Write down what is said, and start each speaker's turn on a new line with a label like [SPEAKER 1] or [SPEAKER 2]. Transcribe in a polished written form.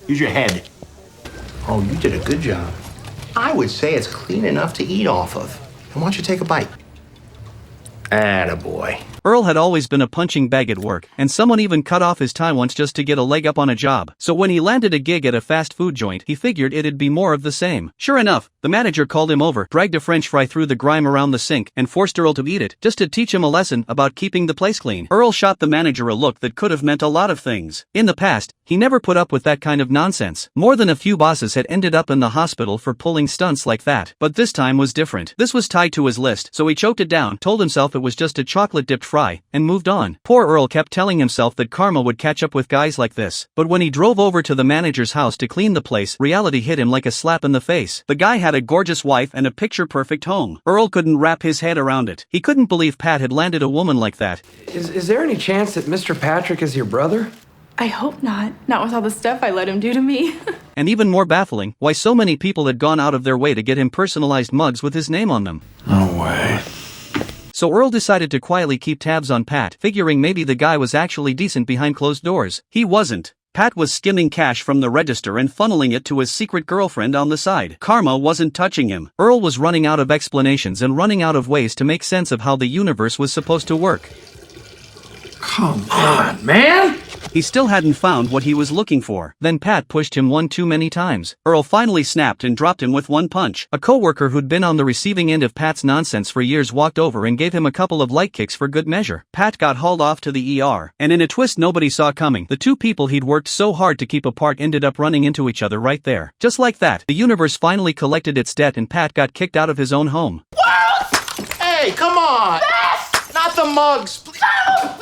[SPEAKER 1] Use your head. Oh, you did a good job. I would say it's clean enough to eat off of. And why don't you take a bite? Attaboy.
[SPEAKER 2] Earl had always been a punching bag at work, and someone even cut off his tie once just to get a leg up on a job. So when he landed a gig at a fast food joint, he figured it'd be more of the same. Sure enough, the manager called him over, dragged a french fry through the grime around the sink, and forced Earl to eat it, just to teach him a lesson about keeping the place clean. Earl shot the manager a look that could have meant a lot of things. In the past, he never put up with that kind of nonsense. More than a few bosses had ended up in the hospital for pulling stunts like that. But this time was different. This was tied to his list, so he choked it down, told himself it was just a chocolate-dipped fry, and moved on. Poor Earl kept telling himself that karma would catch up with guys like this. But when he drove over to the manager's house to clean the place, reality hit him like a slap in the face. The guy had a gorgeous wife and a picture-perfect home. Earl couldn't wrap his head around it. He couldn't believe Pat had landed a woman like that.
[SPEAKER 3] Is there any chance that Mr. Patrick is your brother?
[SPEAKER 4] I hope not. Not with all the stuff I let him do to me.
[SPEAKER 2] And even more baffling, why so many people had gone out of their way to get him personalized mugs with his name on them.
[SPEAKER 1] No way.
[SPEAKER 2] So Earl decided to quietly keep tabs on Pat, figuring maybe the guy was actually decent behind closed doors. He wasn't. Pat was skimming cash from the register and funneling it to his secret girlfriend on the side. Karma wasn't touching him. Earl was running out of explanations and running out of ways to make sense of how the universe was supposed to work.
[SPEAKER 1] Come on, man!
[SPEAKER 2] He still hadn't found what he was looking for. Then Pat pushed him one too many times. Earl finally snapped and dropped him with one punch. A coworker who'd been on the receiving end of Pat's nonsense for years walked over and gave him a couple of light kicks for good measure. Pat got hauled off to the ER, and in a twist nobody saw coming, the two people he'd worked so hard to keep apart ended up running into each other right there. Just like that, the universe finally collected its debt and Pat got kicked out of his own home.
[SPEAKER 1] What? Hey, come on! This! Not the mugs!
[SPEAKER 4] Oh,